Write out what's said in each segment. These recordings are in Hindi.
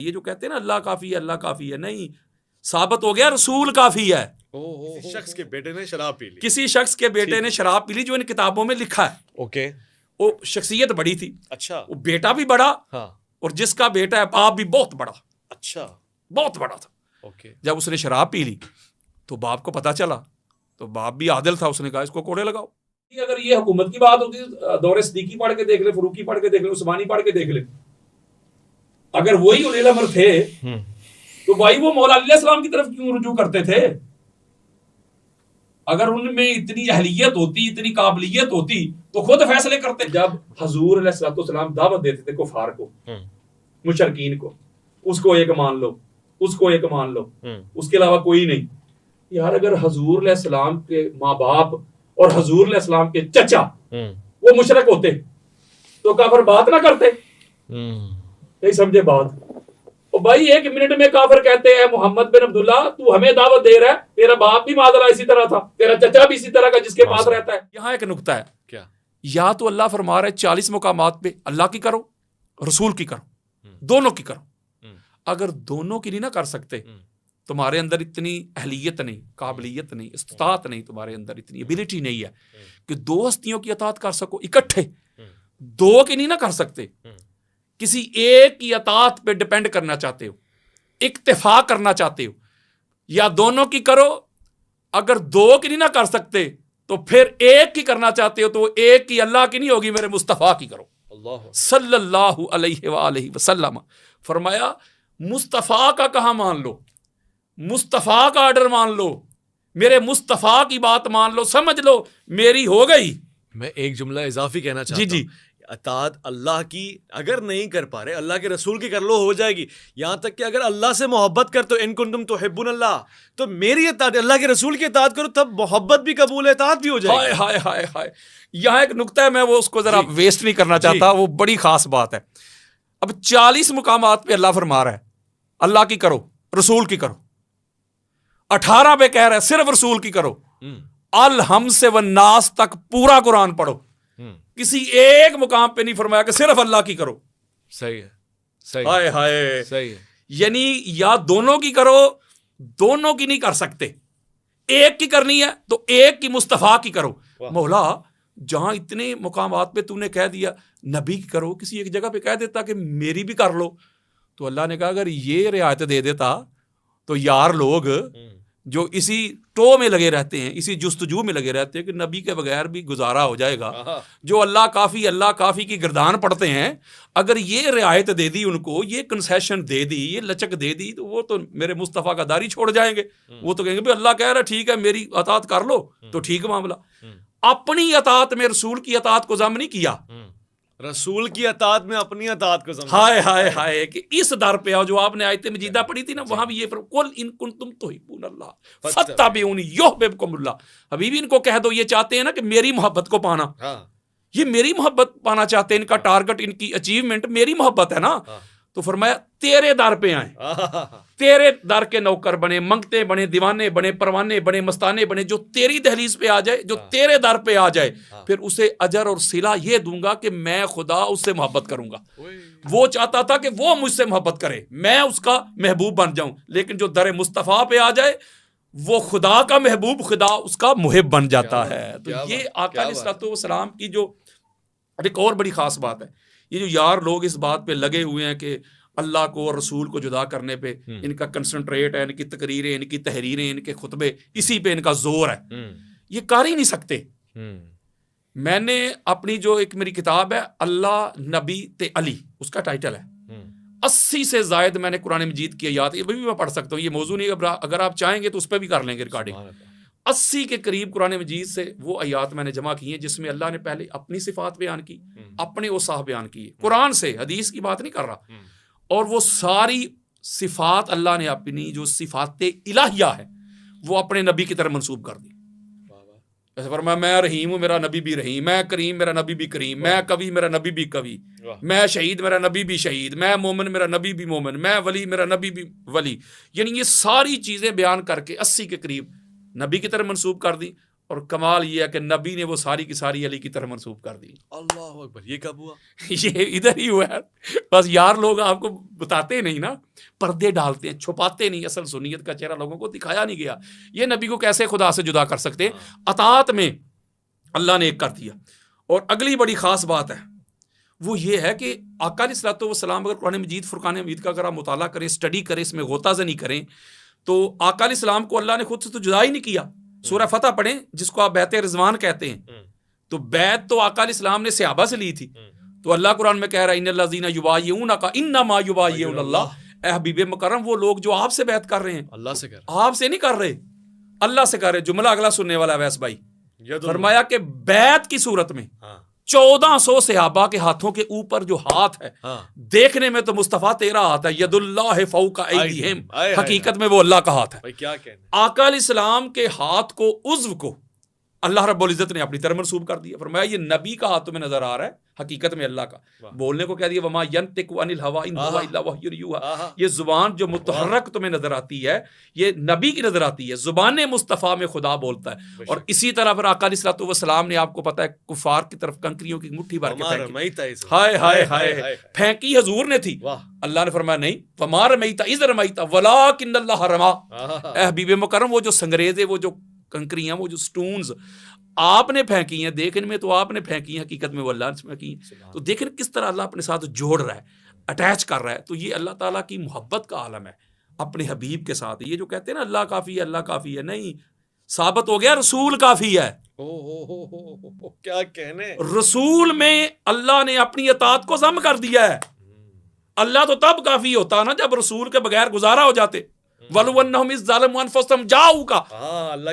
ये जो कहते हैं ना अल्लाह काफ़ी है, अल्लाह काफ़ी है, नहीं, साबित हो गया रसूल काफ़ी है। किसी शख्स के बेटे ने शराब पी ली, किसी शख्स के बेटे ने शराब पी ली, जो इन किताबों में लिखा है। ओके, वो शख्सियत बड़ी थी, अच्छा, वो बेटा भी बड़ा, हाँ, और जिसका बेटा है बाप भी बहुत बड़ा, अच्छा, बहुत बड़ा था। ओके, जब उसने शराब पी ली तो बाप को पता चला, तो बाप भी आदिल था, उसने कहा इसको कोड़े लगाओ। अगर ये हुकूमत की बात होती, दौरे सिद्दीकी पढ़ के देख ले, फरूकी पढ़ के देख ले, उस्मानी पढ़ के देख ले, अगर वही उलिल अमर थे तो भाई वो मौला अली सलाम की तरफ क्यों रुजू करते थे? अगर उनमें इतनी अहलियत होती, इतनी काबिलियत होती तो खुद फैसले करते। जब हजूर अलैहिस्सलाम दावत देते थे कुफार को, मुशरकीन को, उसको एक मान लो, उसको एक मान लो, उसके अलावा कोई नहीं। यार अगर हजूर अलैहिस्सलाम के माँ बाप और हजूर अलैहिस्सलाम के चचा वो मुशरक होते तो काफिर बात ना करते। नहीं समझे बात? और भाई 1 मिनट में काफिर कहते हैं मोहम्मद बिन अब्दुल्ला तू हमें दावत दे रहा है, तेरा बाप भी मादला इसी तरह था, तेरा चचा भी इसी तरह का जिसके पास रहता है। यहाँ एक नुक्ता है, क्या? या तो अल्लाह फरमा रहा है 40 मुकामात पे अल्लाह की करो, रसूल की करो, दोनों की करो। अगर दोनों की नहीं ना कर सकते, तुम्हारे अंदर इतनी अहलियत नहीं, काबिलियत नहीं, इस्तात नहीं, तुम्हारे अंदर इतनी एबिलिटी नहीं है कि 2 हस्तियों की अतात कर सको इकट्ठे, 2 की नहीं ना कर सकते। किसी एक की अतात पे डिपेंड करना चाहते हो, इक्तिफा करना चाहते हो, या दोनों की करो। अगर 2 की नहीं ना कर सकते तो फिर एक की करना चाहते हो, तो एक की अल्लाह की नहीं होगी, मेरे मुस्तफ़ा की करो सल्लल्लाहु अलैहि वसल्लम। फरमाया मुस्तफ़ा का कहाँ मान लो, मुस्तफ़ा का ऑर्डर मान लो, मेरे मुस्तफ़ा की बात मान लो, समझ लो मेरी हो गई। मैं एक जुमला इजाफी कहना चाहता हूं, जी, अतात अल्लाह की अगर नहीं कर पा रहे, अल्लाह के रसूल की कर लो, हो जाएगी। यहां तक कि अगर अल्लाह से मोहब्बत कर तो इन कुंतुम तुहिब्बुन अल्लाह, तो मेरी अतात, अल्लाह के रसूल की अतात करो, तब मोहब्बत भी कबूल है, अतात भी हो जाएगी। हाय हाय हाय हाय, यहाँ एक नुक्ता है, मैं वो उसको जरा वेस्ट नहीं करना चाहता, वो बड़ी खास बात है। अब 40 मुकामात पे अल्लाह फरमा रहा है अल्लाह की करो, रसूल की करो। 18 पे कह रहा है सिर्फ रसूल की करो। अल हम से व नास तक पूरा कुरान पढ़ो, किसी एक मुकाम पे नहीं फरमाया कि सिर्फ अल्लाह की करो। सही है, सही, हाय हाय, सही है। यानी या दोनों की करो, दोनों की नहीं कर सकते, एक की करनी है तो एक की मुस्तफा की करो। मौला जहां इतने मुकामात पे तूने कह दिया नबी की करो, किसी एक जगह पे कह देता कि मेरी भी कर लो, तो अल्लाह ने कहा अगर ये रियायत दे देता तो यार लोग जो इसी टो में लगे रहते हैं, इसी जुस्तजू में लगे रहते हैं कि नबी के बगैर भी गुजारा हो जाएगा, जो अल्लाह काफ़ी की गिरदान पढ़ते हैं, अगर ये रियायत दे दी उनको, ये कंसेशन दे दी, ये लचक दे दी, तो वो तो मेरे मुस्तफ़ा का दारी छोड़ जाएंगे। वो तो कहेंगे भाई अल्लाह कह रहा है ठीक है मेरी अतात कर लो, तो ठीक मामला। अपनी अतात में रसूल की अतात को जम नहीं किया, रसूल की अतात में अपनी अतात को समझा। हाय हाय हाय, कि इस दर पे आओ जो आपने आयते मजीदा पढ़ी थी ना, वहां भी ये कुल इन कुंतुम तुहिब्बून अल्लाह फत्तबिऊनी युहब्बिबकुमुल्लाह। हबीबी इनको कह दो, ये चाहते हैं ना कि मेरी मोहब्बत को पाना, ये मेरी मोहब्बत पाना चाहते हैं, इनका टारगेट, इनकी अचीवमेंट मेरी मोहब्बत है ना। तो फरमाया तेरे दर पे आए, तेरे दर के नौकर बने, मंगते बने, दीवाने बने, परवाने बने, मस्ताने बने, जो तेरी दहलीज पे आ जाए, जो तेरे दर पे आ जाए, फिर उसे अजर और सिला ये दूंगा कि मैं खुदा उससे मोहब्बत करूंगा। वो चाहता था कि वो मुझसे मोहब्बत करे, मैं उसका महबूब बन जाऊं, लेकिन जो दर मुस्तफ़ा पे आ जाए वो खुदा का महबूब, खुदा उसका मुहिब बन जाता है। तो ये आका अलैहिस्सलाम की जो एक और बड़ी खास बात है, ये जो यार लोग इस बात पे लगे हुए हैं कि अल्लाह को और रसूल को जुदा करने पे इनका कंसंट्रेट है, इनकी तकरीरें, इनकी तहरीरें, इनके खुतबे, इसी पे इनका जोर है, ये कर ही नहीं सकते। मैंने अपनी जो एक मेरी किताब है अल्लाह नबी ते अली, उसका टाइटल है 80 से जायद मैंने कुरान मजीद की आयत, ये भी मैं पढ़ सकता हूँ, ये मौजू नहीं, अगर आप चाहेंगे तो उस पर भी कर लेंगे रिकॉर्डिंग। 80 के करीब कुरान मजीद से वो आयात मैंने जमा की हैं जिसमें अल्लाह ने पहले अपनी सिफात बयान की, अपने औसाफ बयान किए, कुरान से, हदीस की बात नहीं कर रहा, और वो सारी सिफात अल्लाह ने अपनी जो सिफात इलाहिया है वो अपने नबी की तरफ मंसूब कर दी। ऐसे फरमाया मैं रहीम हूँ, मेरा नबी भी रहीम, मैं करीम, मेरा नबी भी करीम, मैं कवि, मेरा नबी भी कवि, मैं शहीद, मेरा नबी भी शहीद, मैं मोमिन, मेरा नबी भी मोमिन, मैं वली, मेरा नबी भी वली। यानी ये सारी चीज़ें बयान करके 80 के करीब नबी की तरफ मंसूब कर दी। और कमाल ये है कि नबी ने वो सारी की सारी अली की तरफ मंसूब कर दी। अल्लाह अकबर, ये कब हुआ? ये इधर ही हुआ है। बस यार लोग आपको बताते नहीं ना, पर्दे डालते हैं, छुपाते नहीं, असल सुन्नियत का चेहरा लोगों को दिखाया नहीं गया। ये नबी को कैसे खुदा से जुदा कर सकते? अतात में अल्लाह ने एक कर दिया। और अगली बड़ी खास बात है वो ये है कि आका अलैहिस्सलाम अगर कुरान मजीद फुरकान हमीद का अगर आप मुताला करें, स्टडी करें, इसमें गोताज़नी करें, तो आका अलैहिस्सलाम को अल्लाह ने खुद से तो जुदा ही नहीं किया। सूरह फतह पढ़ें जिसको आप बैत रिजवान कहते हैं, तो बैत तो आका अलैहिस्सलाम ने सहाबा से ली थी। तो अल्लाह कुरान में कह रहा है इन्नल्लज़ीना युबाय्यूनका इन्नमा युबाय्यूनल्लाह, ए हबीब मुकर्रम वो लोग जो आपसे बैत कर रहे हैं अल्लाह से कर, आपसे नहीं कर रहे, अल्लाह से कर रहे। जुमला अगला सुनने वाला है वैस भाई, फरमाया कि बैत की सूरत में 1400 सहाबा के हाथों के ऊपर जो हाथ है, देखने में तो मुस्तफा तेरा हाथ है, यदुल्लाह फौका ऐदीहिम, हकीकत में वो अल्लाह का हाथ है। भाई क्या कहना, आका अलैहिस्सलाम के हाथ को, उज़्व को अल्लाह रब्बुल इज़्ज़त ने अपनी तरफ मंसूब कर दिया। फरमाया ये नबी का हाथ तुम्हें नजर आ रहा है, हकीकत में अल्लाह का। बोलने को कह दिया वमा यंतिकु अनिल हवा इन हुवा इल्ला वह्युन यूहा, ये जुबान जो मुतहर्रक तुम्हें नजर आती है ये नबी की नजर आती है, जुबान मुस्तफ़ा में खुदा बोलता है। और इसी तरह फिर आका अलैहिस्सलाम ने आपको पता है कुफार की तरफ कंकरियों की मुट्ठी भर के फेंकी, हाय हाय हाय फेंकी हजूर ने थी। अल्लाह ने फरमाया नहीं, वमा रमैता इज़ रमैता वलाकिन्नल्लाह रमा, ए हबीब मुकर्रम वो जो संगरेज़े, वो जो कंकरियां, वो जो स्टोन्स आपने फेंकी हैं, देखने में तो आपने फेंकी हैं, हकीकत में वो अल्लाह ने फेंकी हैं। तो देखें किस तरह अल्लाह अपने साथ जोड़ रहा है, अटैच कर रहा है। तो ये अल्लाह ताला की मोहब्बत का आलम है अपने हबीब के साथ। ये जो कहते हैं ना अल्लाह काफ़ी है, अल्लाह काफ़ी है, नहीं, साबित हो गया रसूल काफ़ी है। क्या कहने, रसूल में अल्लाह ने अपनी अतात को ज़म कर दिया है। अल्लाह तो तब काफ़ी होता ना जब रसूल के बगैर गुजारा हो जाते। अल्लाह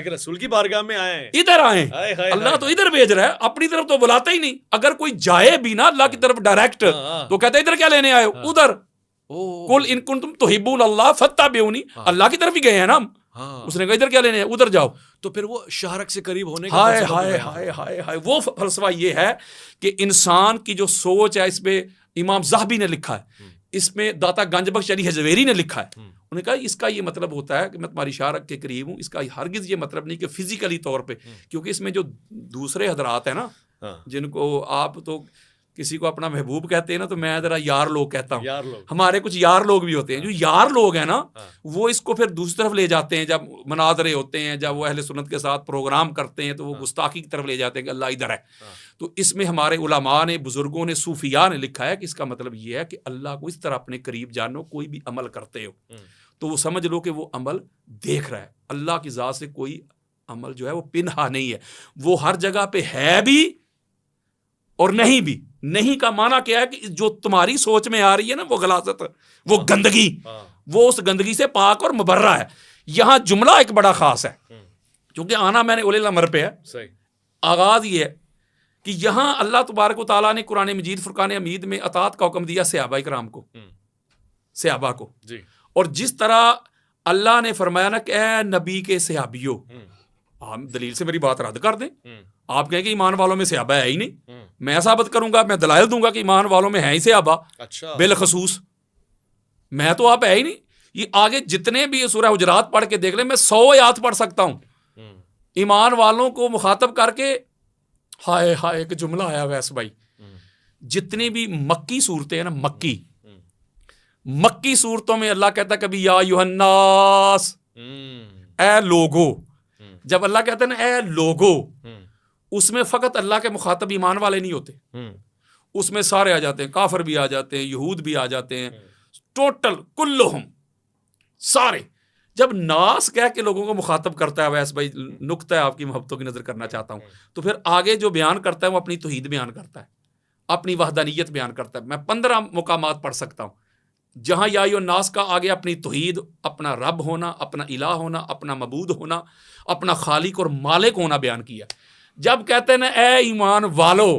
के रसूल की बारगाह में आए, इधर आए, अल्लाह तो इधर भेज रहा है, अपनी तरफ तो बुलाता ही नहीं। अगर कोई जाए भी ना अल्लाह की तरफ डायरेक्ट, तो कहते इधर क्या लेने आए हो, उधर कुल इन कुंतुम तुहिब्बून अल्लाह फत्तबिऊनी, अल्लाह की तरफ ही गए हैं ना हम। उसने कहा इधर क्या लेने हैं, उधर जाओ। तो फिर वो शाहरक से करीब होने का हाय हाय हाय हाय हाय, वो फलसफा ये है कि इंसान की जो सोच है, इसमें इमाम ज़हबी ने लिखा है, इसमें दाता गंजबख्श अली हज़वेरी ने लिखा है। उन्होंने कहा इसका ये मतलब होता है कि मैं तुम्हारी शाहरक के करीब हूँ, इसका हरगिज़ ये मतलब नहीं कि फिजिकली तौर पे, क्योंकि इसमें जो दूसरे हजरात हैं ना, जिनको आप तो किसी को अपना महबूब कहते हैं ना, तो मैं ज़रा यार लोग कहता हूँ। हमारे कुछ यार लोग भी होते हैं, जो यार लोग हैं ना, वो इसको फिर दूसरी तरफ ले जाते हैं। जब मनाजरे होते हैं, जब वो अहले सुन्नत के साथ प्रोग्राम करते हैं, तो वो गुस्ताखी की तरफ ले जाते हैं कि अल्लाह इधर है। तो इसमें हमारे उलमा ने, बुजुर्गों ने, सूफिया ने लिखा है कि इसका मतलब ये है कि अल्लाह को इस तरह अपने करीब जानो, कोई भी अमल करते हो तो वो समझ लो कि वो अमल देख रहा है। अल्लाह की ज़ात से कोई अमल जो है वो पिनहा नहीं है, वो हर जगह पे है भी और नहीं भी। नहीं का माना क्या है कि जो तुम्हारी सोच में आ रही है ना, वो गलाजत, वो गंदगी, वो उस गंदगी से पाक और मुबर्रा है। यहाँ जुमला एक बड़ा खास है, क्योंकि आना मैंने उलिल अमर पे है। सही आगाज ये है कि यहाँ अल्लाह तबारक व तआला ने कुरान मजीद फुरकान हमीद में अतात का हुक्म दिया सहाबा किराम को, सहाबा को जी। और जिस तरह अल्लाह ने फरमाया ना कि ऐ नबी के सहाबियों, आप दलील से मेरी बात रद्द कर दें। आप कहें कि ईमान वालों में सहाबा है ही नहीं, मैं साबित करूंगा, मैं दलाइल दूंगा कि ईमान वालों में है ही सहाबा। अच्छा, बिलखसूस मैं तो आप है ही नहीं। ये आगे जितने भी सूरह हुजरात पढ़ के देख ले, मैं 100 आयत पढ़ सकता हूं ईमान वालों को मुखातब करके। हाय हाय एक जुमला आया वैस भाई, जितनी भी मक्की सूरतें हैं ना, मक्की सूरतों में अल्लाह कहता है कभी या युहन्नास, ए लोगो। जब अल्लाह कहता है ना ए लोगो, उसमें फकत अल्लाह के मुखातब ईमान वाले नहीं होते, उसमें सारे आ जाते हैं, काफिर भी आ जाते हैं, यहूद भी आ जाते हैं, टोटल कुल्लुहुम सारे। जब नास कह के लोगों को मुखातब करता है, वैसे भाई नुक्ता है आपकी मोहब्बतों की नजर करना चाहता हूं, तो फिर आगे जो बयान करता है वो अपनी तौहीद बयान करता है, अपनी वहदानियत बयान करता है। मैं 15 मुकामात पढ़ सकता हूं जहां या नास का आगे अपनी तौहीद, अपना रब होना, अपना इलाह होना, अपना मबूद होना, अपना खालिक और मालिक होना बयान किया। जब कहते हैं ना ए ईमान वालो,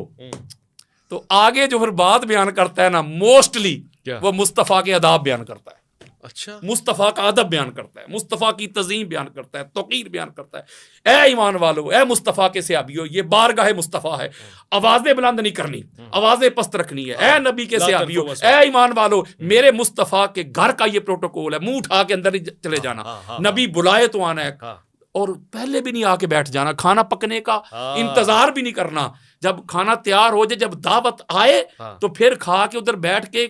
तो आगे जो फिर बात बयान करता है ना, मोस्टली वो मुस्तफ़ा के अदाब बयान करता है। अच्छा, मुस्तफ़ा का अदब बयान करता है, मुस्तफ़ा की तज़ीम बयान करता है, तौक़ीर बयान करता है। ए ईमान वालो, ए मुस्तफ़ा के सहाबियो, ये बारगाह मुस्तफ़ा है, आवाज़ें बुलंद नहीं करनी, आवाज़ें पस्त रखनी है। ए नबी के सहाबियो, ए ईमान वालो, मेरे मुस्तफ़ा के घर का ये प्रोटोकॉल है, मुंह उठा के अंदर ही चले जाना, नबी बुलाए तो आना है और पहले भी नहीं आके बैठ जाना, खाना पकने का इंतजार भी नहीं करना, जब खाना तैयार हो जाए, जब दावत आए तो फिर खा के उधर बैठ के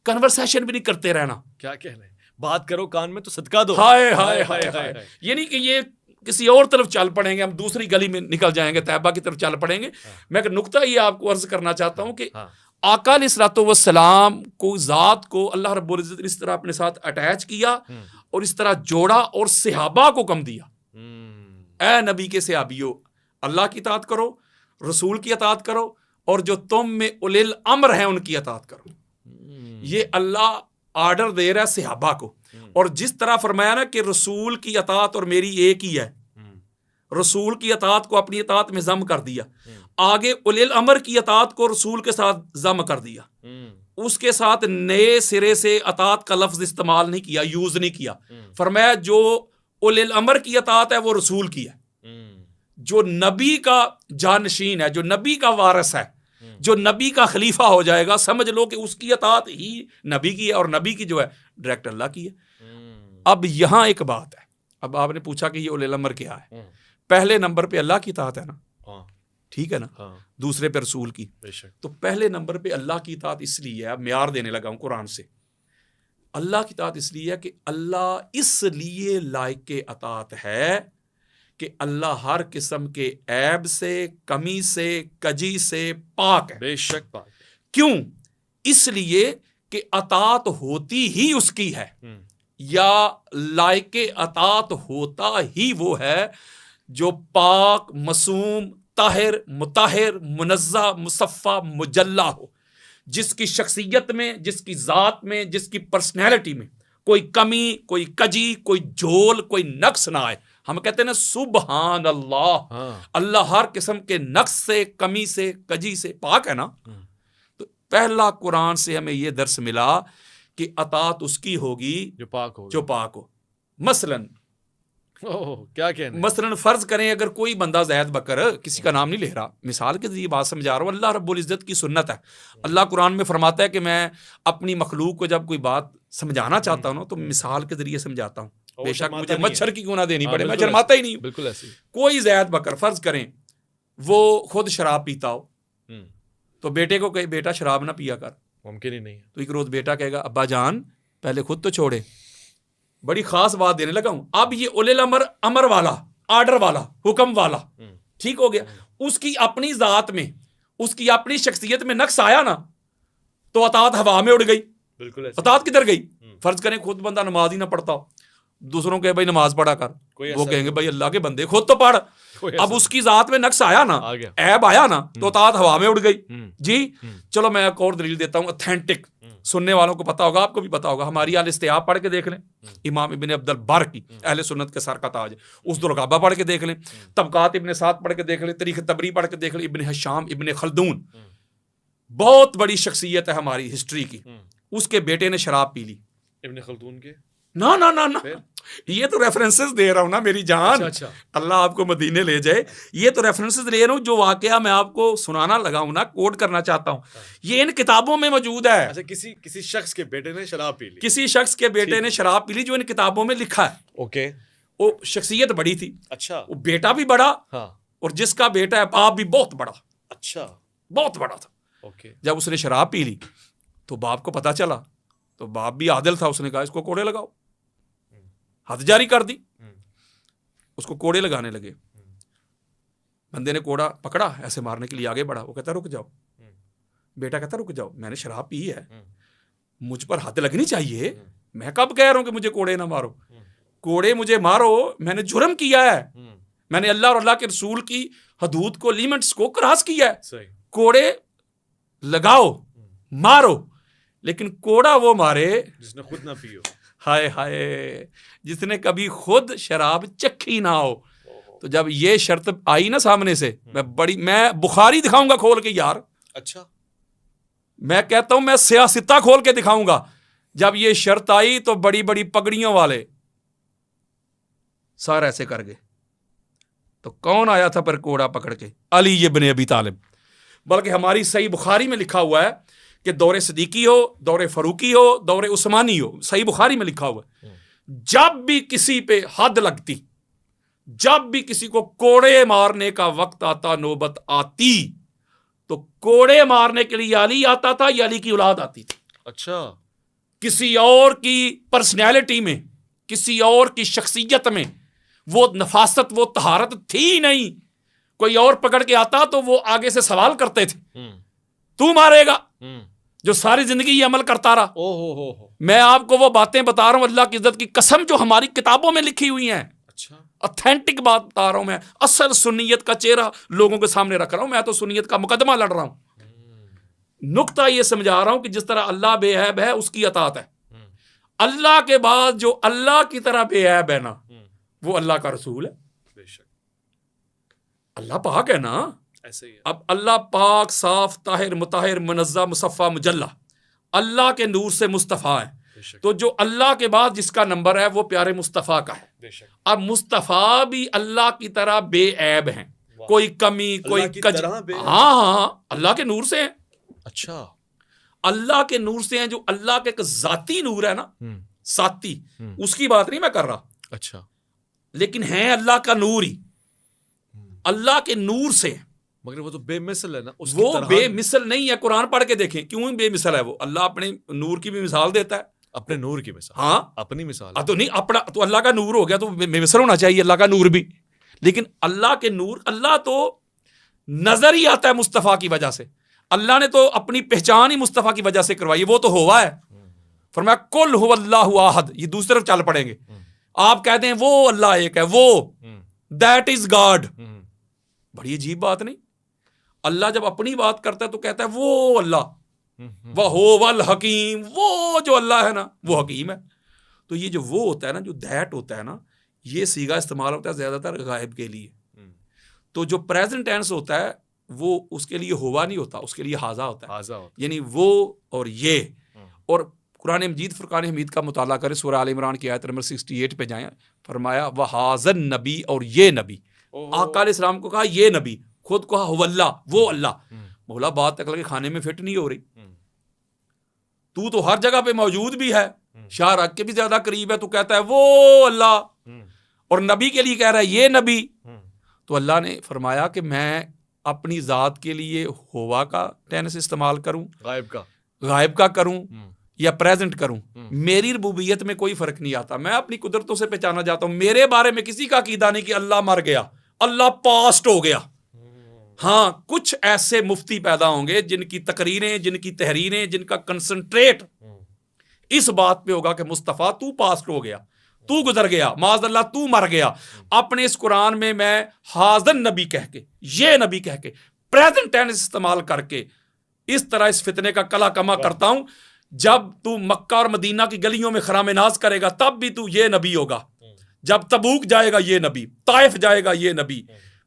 कन्वर्सेशन भी नहीं करते रहना। क्या कह रहे हैं, बात करो कान में तो सदका दो। हाय हाय हाय हाय, ये नहीं कि ये किसी और तरफ चल पड़ेंगे, हम दूसरी गली में निकल जाएंगे, तैयबा की तरफ चल पड़ेंगे। मैं एक नुक्ता ये आपको अर्ज करना चाहता हूं कि आका अलैहिस्सलाम को, ज़ात को अल्लाह रब्बुल इज़्ज़त ने इस तरह अपने साथ अटैच किया और इस तरह जोड़ा और सहाबा को कम दिया, ए नबी के सहाबियों, अल्लाह की इताअत करो, रसूल की इताअत करो, और जो तुम में उलिल अम्र है उनकी इताअत करो। ये अल्लाह आर्डर दे रहा है सहाबा को। और जिस तरह फरमाया ना कि रसूल की इताअत और मेरी एक ही है, रसूल की इताअत को अपनी इताअत में जम कर दिया, आगे उलिल अमर की इताअत को रसूल के साथ जम कर दिया, उसके साथ नए सिरे से इताअत का लफ्ज इस्तेमाल नहीं किया, यूज नहीं किया। फरमाया जो उलिल अमर की इताअत है वो रसूल की है, जो नबी का जानशीन है, जो नबी का वारिस है, जो नबी का खलीफा हो जाएगा, समझ लो कि उसकी इताअत ही नबी की है, और नबी की जो है डायरेक्ट अल्लाह की है। अब यहां एक बात है, अब आपने पूछा कि ये उलिल अमर क्या है। पहले नंबर पे अल्लाह की इताअत है ना, ठीक है ना, दूसरे पे रसूल की। तो पहले नंबर पे अल्लाह की इताअत इसलिए है, म्यार देने लगा हूं कुरान से, अल्लाह की इताअत इसलिए है कि अल्लाह इसलिए लायक के इताअत है कि अल्लाह हर किस्म के ऐब से, कमी से, कजी से पाक है। बेशक पाक। क्यों? इसलिए कि अतात होती ही उसकी है, या लायक अतात होता ही वो है जो पाक, मसूम, ताहिर, मुताहिर, मुनज़्ज़ा, मुसफ़ा, मुजल्ला हो, जिसकी शख्सियत में, जिसकी ज़ात में, जिसकी पर्सनैलिटी में कोई कमी, कोई कजी, कोई झोल, कोई नक्स ना आए। हम कहते हैं ना सुबहान अल्लाह, अल्लाह हर किस्म के नक्स से, कमी से, कजी से पाक है ना। तो पहला कुरान से हमें यह दर्स मिला कि अतात उसकी होगी जो पाक हो, जो पाक हो। मसलन क्या कहना, मसलन फर्ज करें अगर कोई बंदा ज़ैद बकर, किसी का नाम नहीं ले रहा, मिसाल के जरिए बात समझा रहा हूँ, अल्लाह रब्बुल इज़्ज़त की सुन्नत है। अल्लाह कुरान में फरमाता है कि मैं अपनी मखलूक को जब कोई बात समझाना चाहता हूँ ना तो मिसाल के जरिए समझाता हूँ, बेशक मुझे मच्छर की क्यों ना देनी पड़े, मैं शर्माता ही नहीं। बिल्कुल ऐसे। कोई ज़ैद बकर फर्ज करें वो खुद शराब पीता हो, तो बेटे को कहे बेटा शराब ना पिया कर, मुमकिन ही नहीं है। तो एक रोज बेटा कहेगा अब्बा जान पहले खुद तो छोड़े। बड़ी खास बात देने लगा हूं, अब ये उलिल अमर वाला, आर्डर वाला, हुक्म वाला, ठीक हो गया, उसकी अपनी जात में, उसकी अपनी शख्सियत में नक्स आया ना तो अतात हवा में उड़ गई। बिल्कुल अतात किधर गई? फर्ज करें खुद बंदा नमाज ही ना पढ़ता, दूसरों के भाई नमाज पढ़ा कर, वो कहेंगे भाई अल्लाह के बंदे खुद तो पढ़। अब उसकी जात में नक्स आया ना, ऐब आया ना, तो अतात हवा में उड़ गई जी। चलो मैं एक और दलील देता हूं, ऑथेंटिक, सुनने वालों को पता होगा, आपको भी पता होगा, हमारी अल इस्तियाब पढ़ के देख लें, इमाम इब्न अब्दुल बर की अहले सुन्नत के सर का ताज, उस दुर्गाबा पढ़ के देख लें, तबकात इब्न साद पढ़ के देख लें, तारीख तबरी पढ़ के देख लें, इब्न हिशाम, इब्न खल्दून, बहुत बड़ी शख्सियत है हमारी हिस्ट्री की, उसके बेटे ने शराब पी ली। इब्न खल्दून के? ना ना ना ना, ये तो रेफरेंसेस दे रहा हूं ना मेरी जान। अच्छा। अल्लाह आपको मदीने ले जाए, ये तो रेफरेंसेस ले रहा हूं, जो वाकया मैं आपको सुनाना लगा हूं ना, कोट करना चाहता हूं, ये इन किताबों में मौजूद है। अच्छा, किसी शख्स के बेटे ने शराब पी ली, किसी शख्स के बेटे ने शराब पी ली, जो इन किताबों में लिखा है। ओके। वो शख्सियत बड़ी थी, अच्छा, वो बेटा भी बड़ा, हाँ, और जिसका बेटा है बाप भी बहुत बड़ा, अच्छा, बहुत बड़ा था। ओके। जब उसने शराब पी ली तो बाप को पता चला, तो बाप भी आदिल था, उसने कहा इसको कोड़े लगाओ, हद जारी कर दी, उसको कोड़े लगाने लगे। बंदे ने कोड़ा पकड़ा, ऐसे मारने के लिए आगे बढ़ा, वो कहता रुक जाओ, बेटा कहता रुक जाओ, मैंने शराब पी है, मुझ पर हद लगनी चाहिए, मैं कब कह रहा हूं कि मुझे कोड़े ना मारो, कोड़े मुझे मारो, मैंने जुर्म किया है, मैंने अल्लाह और अल्लाह के रसूल की हदूद को, लिमिट्स को क्रॉस किया है, सही। कोड़े लगाओ, मारो, लेकिन कोड़ा वो मारे जिसने खुद ना पियो, हाय हाय, जिसने कभी खुद शराब चखी ना हो। तो जब ये शर्त आई ना सामने से, मैं बुखारी दिखाऊंगा खोल के यार। अच्छा, मैं कहता हूं मैं सियासता खोल के दिखाऊंगा। जब ये शर्त आई तो बड़ी बड़ी पगड़ियों वाले सर ऐसे कर गए। तो कौन आया था पर कोड़ा पकड़ के? अली इब्न अबी तालिब। बल्कि हमारी सही बुखारी में लिखा हुआ है कि दौरे सदीकी हो, दौरे फरूकी हो, दौरे उस्मानी हो, सही बुखारी में लिखा हुआ है, जब भी किसी पे हद लगती जब भी किसी को कोड़े मारने का वक्त आता, नौबत आती, तो कोड़े मारने के लिए अली आता था या अली की औलाद आती थी। अच्छा, किसी और की पर्सनैलिटी में, किसी और की शख्सियत में वो नफासत, वो तहारत थी नहीं। कोई और पकड़ के आता तो वो आगे से सवाल करते थे, तू मारेगा, जो सारी जिंदगी ये अमल करता रहा। हो। मैं आपको वो बातें बता रहा हूं, अल्लाह की इज्जत की कसम, जो हमारी किताबों में लिखी हुई हैं। अच्छा, ऑथेंटिक बात बता रहा हूं मैं, असल सुन्नियत का चेहरा लोगों के सामने रख रहा हूं। मैं तो सुन्नियत का मुकदमा लड़ रहा हूं। नुक्ता ये समझा रहा हूं कि जिस तरह अल्लाह बेऐब है उसकी अतात है, अल्लाह के बाद जो अल्लाह की तरह बेऐब है ना, वो अल्लाह का रसूल है। बेशक, अल्लाह पाक है ना। ऐसे ही है। अब अल्लाह पाक, साफ, ताहिर, मुताहिर, मुनज़्ज़ा, मुसफ़ा, मुजल्ला, अल्लाह के नूर से मुस्तफ़ा है। तो जो अल्लाह के बाद जिसका नंबर है वो प्यारे मुस्तफ़ा का है। बेशक, अब मुस्तफ़ा भी अल्लाह की तरह बेऐब हैं, कोई कमी, कोई कज, हाँ, अल्लाह के नूर से है। अच्छा, अल्लाह के नूर से हैं, जो अल्लाह के एक जाती नूर है ना, साती, उसकी बात नहीं मैं कर रहा। अच्छा, लेकिन है अल्लाह का नूर ही, अल्लाह के नूर से है। मगर वो तो बेमिसल है ना, उसकी वो तरह बेमिसल नहीं है। कुरान पढ़ के देखें क्यों बेमिसल है वो। अल्लाह अपने नूर की भी मिसाल देता है, अपने नूर की मिसाल, हाँ, अपनी मिसाल। तो नहीं अपना, तो अल्लाह का नूर हो गया तो बेमिसल होना चाहिए अल्लाह का नूर भी। लेकिन अल्लाह के नूर, अल्लाह तो नजर ही आता है मुस्तफ़ा की वजह से। अल्लाह ने तो अपनी पहचान ही मुस्तफ़ा की वजह से करवाई, वो तो हुआ है। फरमाया कुल हुवल्लाहु अहद, ये दूसरी तरफ चल पड़ेंगे। आप कहते हैं वो अल्लाह एक है, वो दैट इज गॉड। बड़ी अजीब बात नहीं। अल्लाह जब अपनी बात करता है तो कहता है वो अल्लाह, वह हो वल हकीम, वो जो अल्लाह है ना वो हकीम है। तो ये जो वो होता है ना, जो दैट होता है ना, ये सीगा इस्तेमाल होता है ज्यादातर गायब के लिए। तो जो प्रेजेंट टेंस होता है वो उसके लिए हुआ नहीं होता, उसके लिए हाजा होता है। हाजा होता है, यानी वो और ये। और कुरान मजीद फुरकान हमीद का मुताला करें, सूरह आल इमरान की आयत नंबर 68 पे जाएं, फरमाया वहाज़न नबी, और ये नबी, आका अलैहिस्सलाम को कहा ये नबी, खुद कहा हुवल्लाह, वो अल्लाह। मौला बात तक लगे खाने में फिट नहीं हो रही। तू तो हर जगह पे मौजूद भी है, शाह के भी ज्यादा करीब है, तू कहता है वो अल्लाह, और नबी के लिए कह रहा है ये नबी। तो अल्लाह ने फरमाया कि मैं अपनी ज़ात के लिए हुआ का टेंस इस्तेमाल करूं, गायब का करूं या प्रेजेंट करूं, मेरी रुबूबियत में कोई फर्क नहीं आता। मैं अपनी कुदरतों से पहचाना जाता हूं। मेरे बारे में किसी का अकीदा नहीं कि अल्लाह मर गया, अल्लाह पास्ट हो गया। हाँ, कुछ ऐसे मुफ्ती पैदा होंगे जिनकी तकरीरें, जिनकी तहरीरें, जिनका कंसंट्रेट इस बात पे होगा कि मुस्तफ़ा तू पास्ट हो गया, तू गुजर गया, माज़अल्लाह तू मर गया। अपने इस कुरान में मैं हाज़न नबी कह के, ये नबी कह के, प्रेजेंट टेंस इस्तेमाल करके इस तरह इस फितने का कला कमा करता हूं। जब तू मक्का और मदीना की गलियों में खराम नाज करेगा तब भी तू ये नबी होगा। जब तबूक जाएगा ये नबी, ताइफ जाएगा ये नबी,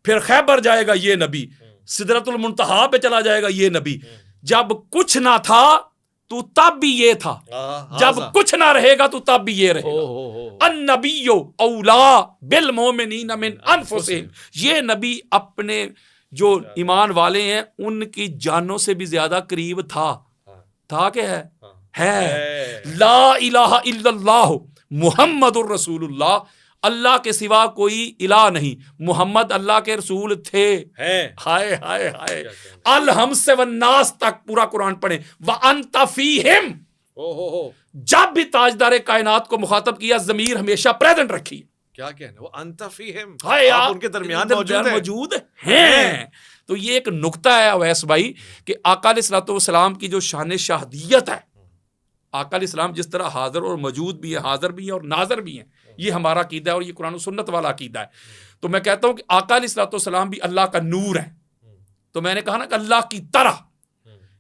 फिर खैबर जाएगा ये नबी, सिदरतुल मुंतहा पे चला जाएगा ये नबी। जब कुछ ना था तू तब भी ये था, जब कुछ ना रहेगा तू तब भी ये रहेगा। अन्नबियो औला बिल मोमिनीन मिन अनफुसिहिम, ये नबी अपने जो ईमान वाले हैं उनकी जानों से भी ज्यादा करीब था। क्या है ला इलाहा इल्लल्लाह मुहम्मदुर रसूलुल्लाह, अल्लाह के सिवा कोई इलाह नहीं, मोहम्मद अल्लाह के रसूल थे। हाय हाय हाय, अल हमसे वन्नास तक पूरा कुरान पढ़े। व अंत फीहिम, जब भी ताजदार कायनात को मुखातब किया ज़मीर हमेशा प्रेजेंट रखी। क्या कहना, वो अंत फीहिम, आप उनके दरमियान मौजूद हैं। तो ये एक नुक्ता है अवैस भाई कि आका अलैहिस्सलाम की जो शान शाहदियत है, आका अलैहिस्सलाम जिस तरह हाजिर और मौजूद भी है, हाजिर भी है और नाजर भी है, ये हमारा अकीदा है और ये कुरान और सुन्नत वाला अकीदा है। तो मैं कहता हूं कि आका अलैहिस्सलाम भी अल्लाह का नूर है। तो मैंने कहा ना कि अल्लाह की तरह,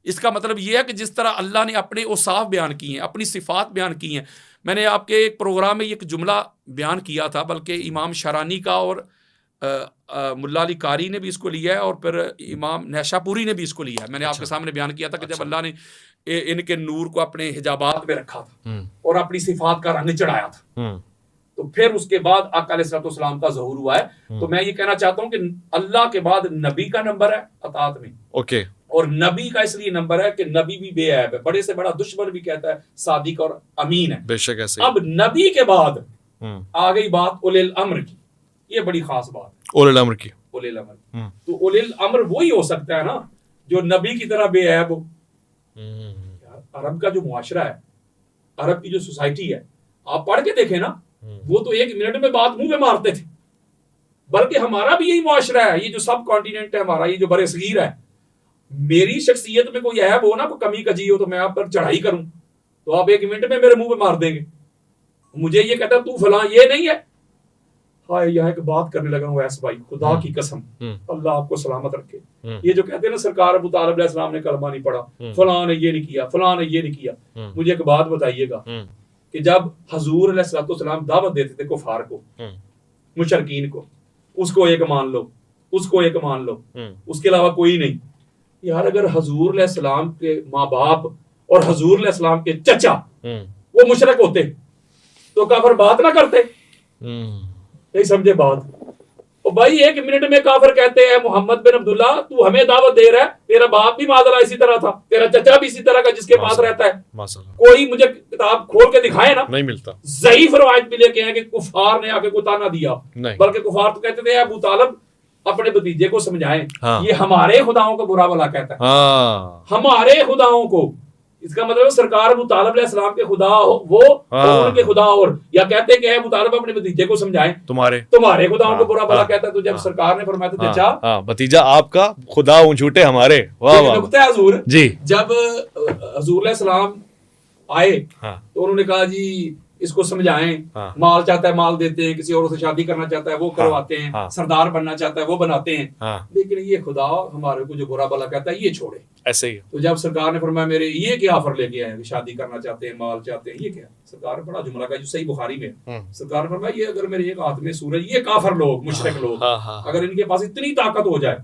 इसका मतलब यह है कि जिस तरह अल्लाह ने अपने औसाफ बयान किए हैं, अपनी सिफात बयान की हैं। मैंने आपके एक प्रोग्राम में एक जुमला बयान किया था, बल्कि इमाम शरानी का और मुल्ला अली कारी ने भी इसको लिया है और फिर इमाम नैशापुरी ने भी इसको लिया है। मैंने आपके सामने बयान किया था कि जब अल्लाह ने इनके नूर को अपने हिजाबात में रखा था और अपनी सिफात का रंग चढ़ाया था, तो फिर उसके बाद आका अलैहिस्सलाम का ज़हूर हुआ है। तो मैं ये कहना चाहता हूँ कि अल्लाह के बाद नबी का नंबर है अतात में, ओके, और नबी का इसलिए नंबर है कि नबी भी बेऐब है, बड़े से बड़ा दुश्मन भी कहता है सादिक और अमीन है। बेशक ऐसे। अब नबी के बाद आ गई बात उलिल अम्र की। ये बड़ी खास बात उलिल अम्र की। उलिल अम्र, तो उलिल अम्र वही हो सकता है ना जो नबी की तरह बेऐब हो। यार अरब का जो मुआशरा है, अरब की जो सोसाइटी है, आप पढ़ के देखें ना, वो तो 1 मिनट में बात मुंह पे मारते थे। बल्कि हमारा भी यही मुआशरा है, ये जो सब कॉन्टिनेंट है हमारा, ये जो बरे सगीर है, मेरी शख्सियत में कोई ऐब हो ना, कोई कमी कजी हो, तो मैं आप पर चढ़ाई करूं तो आप 1 मिनट में मेरे मुंह पे मार देंगे। मुझे ये कहता तू फलां, ये नहीं है। हाय यहाँ एक बात करने लगा हूँ ऐसा भाई, खुदा की कसम, अल्लाह आपको सलामत रखे। ये जो कहते हैं ना सरकार अबू तालिब अलैहिस्सलाम ने कलमा नहीं पढ़ा, फलां ने ये नहीं किया, फलां ने ये नहीं किया, मुझे एक बात बताइएगा कि जब हजूर अलैहिस्सलाम दावत देते थे कुफार को, मुशरकीन को, उसको एक मान लो, उसको एक मान लो, उसके अलावा कोई नहीं। यार अगर हजूर अलैहिस्सलाम के माँ बाप और हजूर अलैहिस्सलाम के चचा वो मुशरक होते तो काफिर बात ना करते। नहीं समझे बात? और भाई 1 मिनट में काफिर कहते हैं मोहम्मद बिन अब्दुल्ला तू हमें दावत दे रहा है, तेरा बाप भी मादला इसी तरह था, तेरा चचा भी इसी तरह का जिसके पास रहता है। कोई मुझे किताब खोल के दिखाए ना, नहीं मिलता। ज़ईफ रवायत भी लेके आए कि कुफार ने आके को ताना दिया, बल्कि कुफार तो कहते थे अबू तालिब अपने भतीजे को समझाएं, ये हमारे खुदाओं को बुरा भला कहता है, हमारे खुदाओं को। इसका मतलब सरकार अबू तालिब अलैहिस्सलाम के खुदा वो और उनके खुदा और, या कहते हैं कि अबू तालिब अपने भतीजे को समझाएं तुम्हारे खुदाओं को बुरा भला कहता है। तो जब सरकार ने फरमाया था चाचा भतीजा आपका, खुदा झूठे हमारे। वाह वाह हजूर जी। जब हजूर अलैहिस्सलाम आए तो उन्होंने कहा जी इसको समझाएं, माल चाहता है माल देते हैं, किसी और से शादी करना चाहता है वो करवाते हैं, सरदार बनना चाहता है वो बनाते हैं, लेकिन ये खुदा हमारे को जो बुरा भला कहता है ये छोड़े। ऐसे ही तो जब सरकार ने फरमाया मेरे ये क्या ऑफर लेके आए, शादी करना चाहते हैं, माल चाहते हैं, ये क्या? सरकार ने बड़ा जुमला का जो सही बुखारी में, सरकार ने फरमाया ये अगर मेरे एक हाथ में सूरज, ये काफिर लोग, मुशरिक लोग, अगर इनके पास इतनी ताकत हो जाए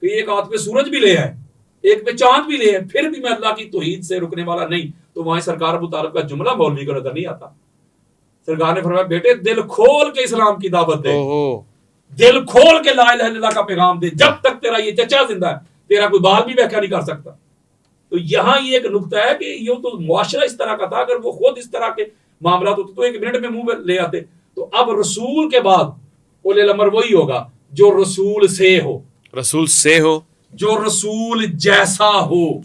तो एक हाथ में सूरज भी ले आए, एक में चांद भी ले आए, फिर भी मैं अल्लाह की तौहीद से रुकने वाला नहीं, तो वहां सरकार अबू तालिब का जुमला मौलवी को नजर नहीं आता। सरकार ने फरमाया बेटे दिल खोल के इस्लाम की दावत दे, दिल खोल के ला इलाहा इल्लल्लाह का पैगाम दे, जब तक तेरा ये चचा जिंदा है तेरा कोई बाल भी व्याख्या नहीं कर सकता। तो यहाँ ये एक नुक्ता है कि ये तो मुआशरा इस तरह का था, अगर वो खुद इस तरह के मामला होते तो 1 मिनट में मुंह में ले आते। तो अब रसूल के बाद उलिल अम्र वही होगा जो रसूल से हो, रसूल से हो, जो रसूल जैसा हो,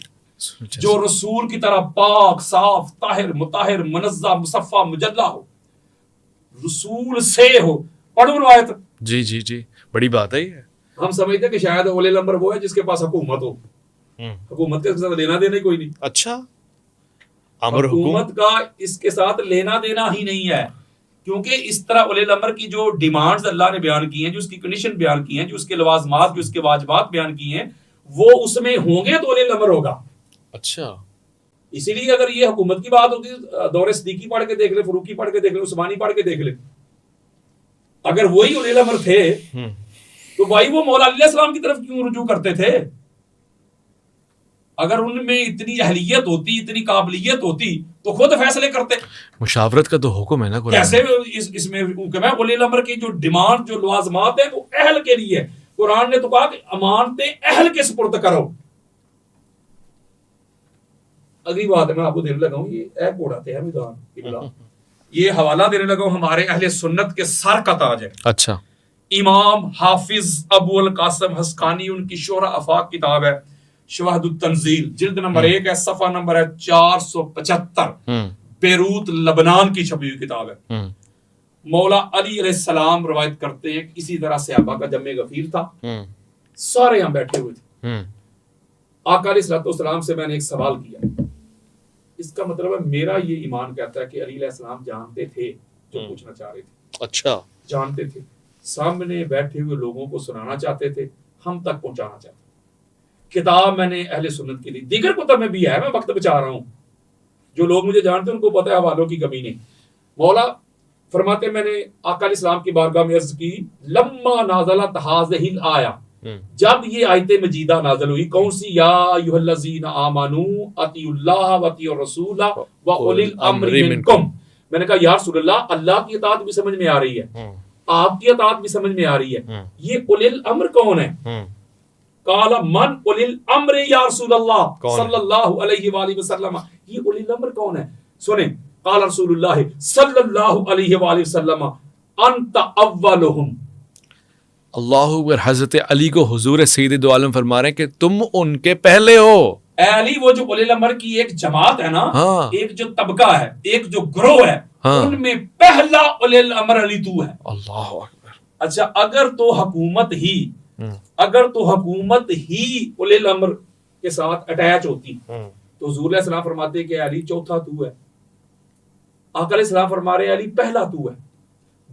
जो रसूल की तरह पाक साफ ताहिर मुताहिर मुनज़्ज़ा मुसफ़्फ़ा मुजल्ला हो, रसूल से हो। पढ़ो रिवायत। जी जी जी, बड़ी बात है ये। हम समझते हैं कि शायद उलिल अम्र वो है जिसके पास हुकूमत हो, हुकूमत के साथ लेना देना ही कोई नहीं। अच्छा, हुकूमत का इसके साथ लेना देना ही नहीं है, क्योंकि इस तरह उलिल अम्र की जो डिमांड्स अल्लाह ने बयान की हैं, जो उसकी कंडीशन बयान की हैं, जो उसके लवाजमात, जो उसके वाजिबात बयान किए हैं, वो उसमें होंगे तो उलिल अम्र होगा। अच्छा, इसीलिए अगर ये हुकूमत की बात होती है, दौरे सिद्दीकी पढ़ के देख ले, फरूकी पढ़ के देख ले, उस्मानी पढ़ के देख ले, अगर वही उलिल अम्र थे तो भाई वो मौला अली सलाम की तरफ क्यों रुजू करते थे? अगर उनमें इतनी अहलियत होती, इतनी काबिलियत होती तो खुद फैसले करते। मुशावरत का तो हुक्म है ना कुरान कैसे इसमें हुक्म है? उलिल अम्र की जो डिमांड, जो लवाजमात है वो अहल के लिए है। कुरान ने तो कहा कि अमानतें अहल के सुपुर्द करो। अगली बात मैं आपको देने लगा हूं, ये ऐप उड़ाते हैं मैदान, ये हवाला देने लगा हूं, हमारे अहले सुन्नत के सर का ताज है। अच्छा, इमाम हाफिज अबू अल कासिम हस्कानी, उनकी शोरा आफाक किताब है, शवाहिदुत तंजील, जिल्द नंबर 1 है, सफा नंबर है 475, बेरूत लबनान की छपी हुई किताब है। मौला अली अलैहिस्सलाम रवायत करते हैं इसी तरह सहाबा का जम्मे गफीर था, सारे यहां बैठे हुए थे। आका अलैहिस्सलाम से मैंने एक सवाल किया, इसका मतलब है मेरा ये ईमान कहता है कि अली अलैहिस्सलाम जानते थे जो पूछना चाह रहे थे। अच्छा, जानते थे, सामने बैठे हुए लोगों को सुनाना चाहते थे, हम तक पहुंचाना चाहते थे। किताब मैंने अहले सुन्नत की दी, दीगर कुतब में भी है, मैं वक्त बचा रहा हूं। जो लोग मुझे जानते हैं उनको पता है हवालों की कमी नहीं। मौला फरमाते, मैंने आका अलैहिस्सलाम की बारगाह में अर्ज की, लम्मा नाज़लत हाज़िहिल आया, जब ये आयते मजीदा नाज़िल हुई, कौन सी? या अय्युहल्लज़ीना आमनू अतिउल्लाह व अतिउर रसूला व उलिल अम्रि मिनकुम। मैंने कहा या रसूलल्लाह, अल्लाह की इताअत भी समझ में आ रही है, आपकी इताअत भी समझ में आ रही है, ये उलिल अम्र कौन है? काला मन उलिल अम्र या रसूलल्लाह सल्लल्लाहु अलैहि वसल्लम, ये उलिल अम्र कौन है? सुने, काला रसूलुल्लाह सल्लल्लाहु अलैहि वसल्लम, अंत अव्वलुहुम, अल्लाह अकबर। हजरत अली को हुजूर सैयद दो आलम फरमा रहे हैं कि तुम उनके पहले हो। ए अली, वो जो उलिल अमर की एक जमात है ना, हाँ। एक जो तबका है, एक जो ग्रोह है, हाँ। उनमें पहला उलिल अमर अली तू है। अल्लाह अकबर। अच्छा, अगर तो हुकूमत ही उलिल अमर के साथ अटैच होती तो हुजूर अलैहि सलाम फरमाते कि अली चौथा तू है। आका अलैहि सलाम फरमा रहे अली पहला तू है।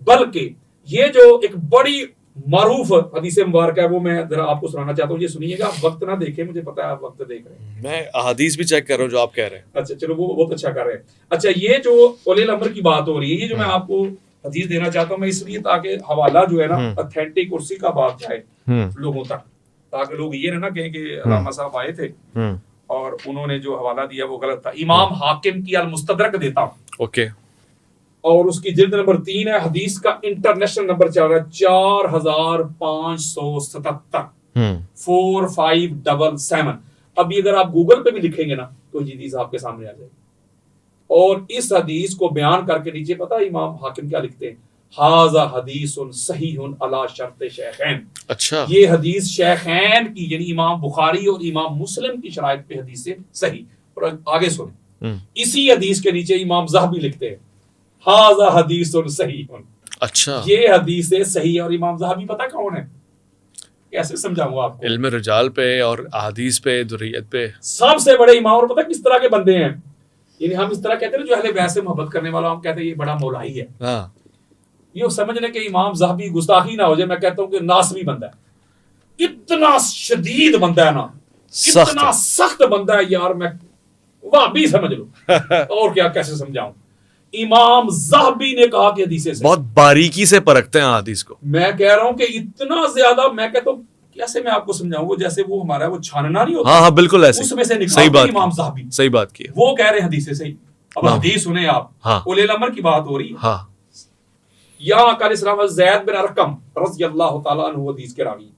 बल्कि ये जो एक बड़ी मारूफ हदीस मुबारक है वो मैं जरा आपको सुनाना चाहता हूँ, ये सुनिएगा। आप वक्त ना देखें, मुझे पता है आप वक्त देख रहे हैं। मैं हदीस भी चेक कर रहा हूँ जो आप कह रहे हैं। अच्छा चलो, वो बहुत अच्छा कर रहे हैं। अच्छा, ये जो उलिल अमर की बात हो रही है, ये जो मैं आपको हदीस देना चाहता हूँ मैं इसलिए ताकि हवाला जो है ना ऑथेंटिक उसी का बात जाए लोगों तक, ताकि लोग ये ना कहें कि अल्लामा साहब आए थे और उन्होंने जो हवाला दिया वो गलत था। इमाम हाकिम की अल मुस्तदरक देता हूँ, ओके, और उसकी जिल्द नंबर 3 है। हदीस का इंटरनेशनल नंबर चल रहा है 4577 4577। अभी अगर आप गूगल पे भी लिखेंगे ना तो हदीस आपके सामने आ जाएगी। और इस हदीस को बयान करके नीचे पता है इमाम हाकिम क्या लिखते हैं? हाजा हदीसुन सहीहुन अला शर्त शेखैन। अच्छा, ये हदीस शेखैन की यानी इमाम बुखारी और इमाम मुस्लिम की शराइत पे हदीस से सही। और आगे सुने, इसी हदीस के नीचे इमाम ज़हबी लिखते हैं हाजा हदीसुन सहीहुन। अच्छा, ये हदीस सही है। और इमाम ज़हबी पता कौन है? कैसे समझाऊंगा आपको? इल्म रिजाल पे और हदीस पे, दुरियत पे सबसे बड़े इमाम। और पता किस तरह के बंदे हैं? यानी हम इस तरह कहते हैं जो अहले बैत से मोहब्बत करने वाला, हम कहते हैं ये बड़ा मौलाई है। हाँ। ये समझने के इमाम ज़हबी गुस्ताखी ना हो जाए, मैं कहता हूँ कि नासबी बंदा है। इतना शदीद बंदा है ना, इतना सख्त बंदा है यार, मैं वहाबी समझ लो। और क्या कैसे समझाऊं? इमाम ज़हबी ने कहा कि हदीस से बहुत बारीकी से परखते हैं हदीस को। मैं कह रहा हूं कि इतना ज्यादा, मैं कहता हूं कैसे मैं आपको समझाऊं, जैसे वो हमारा वो छानना नहीं होता। हाँ बिल्कुल ऐसे, उसमें से सही बात, इमाम ज़हबी सही बात की। वो कह रहे हैं हदीस से सही। अब हदीस सुने आप। हाँ। उलिल अमर की बात हो रही है। हाँ। यहाँ कालिस्लाम ज़ैद बिन अरकम रज़ियल्लाहु ताला अन्हु हदीस के रावी,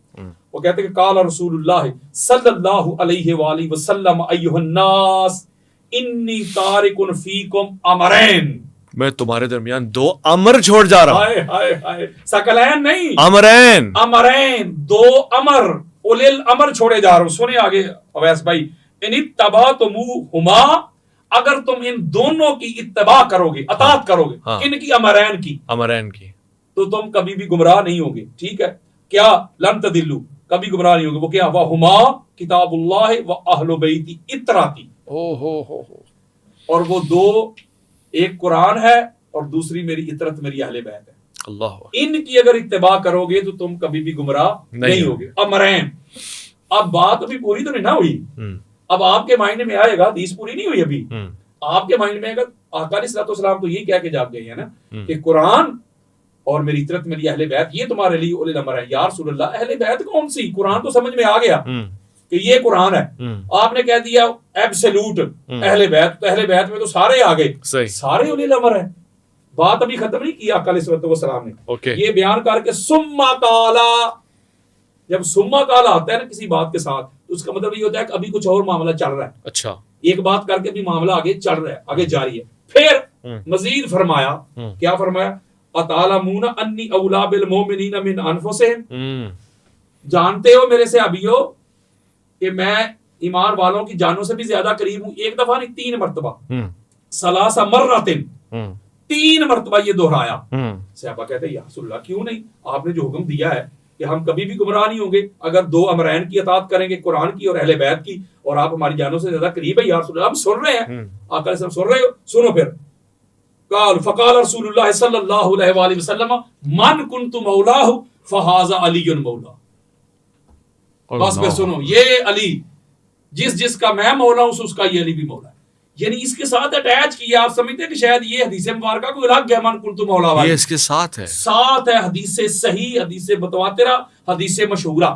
वो कहते हैं कि काला रसूलुल्लाह सल्लल्लाहु अलैहि वसल्लम अय्युहन नास इन्नी तारिकुन फीकुम अमरैन। मैं तुम्हारे दरमियान 2 अमर छोड़ जा रहा हूं। हाय हाय हाय, सकलैन नहीं, अमरैन, अमरैन, 2 अमर, उलिल अमर छोड़े जा रहा हूं। सुने आगे अवैस भाई, इन इत्तबा तुमुहुमा, अगर तुम इन दोनों की इत्तबा करोगे, अतात करोगे, किनकी? अमरैन की, अमरैन की, तो तुम कभी भी गुमराह नहीं होगे। ठीक है क्या? लन तदिल्लु, कभी गुमराह नहीं होगे। वो क्या? वह हुमा किताबुल्लाह व अहलु बैती इतराती। हो। और वो 2, एक कुरान है और दूसरी मेरी इतरत, मेरी अहले बैत है। अल्लाह। इनकी अगर इत्तिबा करोगे तो तुम कभी भी गुमराह नहीं होगे। अमरैन। अब बात अभी पूरी तो नहीं ना हुई। अब आपके माइंड में आएगा, हदीस पूरी नहीं हुई अभी। आपके माइंड में आएगा आका अलैहिस्सलाम तो यही कह के जाग गए हैं ना कि कुरान और मेरी इतरत, मेरी अहले बैत, ये तुम्हारे लिए उलिल अमर है। या रसूलल्लाह, अहले बैत कौन सी? कुरान तो समझ में आ गया कि ये कुरान है। आपने कह दिया एब्सोल्यूट अहले बैत, तो अहले बैत में तो सारे आ गए, सारे उलिल अमर है। बात अभी खत्म नहीं की आका अलैहिस्सलाम ने। ये बयान करके सुम्मा काला, जब सुम्मा काला आता है ना किसी बात के साथ, तो उसका मतलब ये होता है कि अभी कुछ और मामला चल रहा है। अच्छा, एक बात करके भी मामला आगे चल रहा है, आगे जारी है। फिर मजीद फरमाया, क्या फरमाया? अतालमूना अन्नी औला बिल मोमिनीना मिन अनफुसिहिम। जानते हो मेरे से अभियो कि मैं ईमान वालों की जानों से भी ज्यादा करीब हूं। एक दफा नहीं, 3 मरतबा, सलासा मर्रतिन, 3 मरतबा ये दोहराया। सहाबा कहते हैं या रसूलल्लाह, क्यों नहीं? आपने जो हुक्म दिया है कि हम कभी भी गुमराह नहीं होंगे अगर 2 अमरैन की अतात करेंगे, कुरान की और अहले बैत की, और आप हमारी जानों से ज्यादा करीब है या रसूलल्लाह। हम सुन रहे हैं, आका सुन रहे हो, सुनो फिर। काल फकाल रसूलुल्लाह सल्लल्लाहु अलैहि वसल्लम मन कुन्तु मौलाहु फहाजा अलीयुन मौला। बस फिर सुनो, ये अली जिसका मैं मौला हूं उसका ये अली भी मौला है। यानी इसके साथ अटैच किया। आप समझते हैं कि शायद ये हदीस मुबारका को अलग है, मन कुन्तु मौला वाली, ये इसके साथ है, साथ है हदीस से सही, हदीस से मुतवातिरा, हदीस से मशहूरा।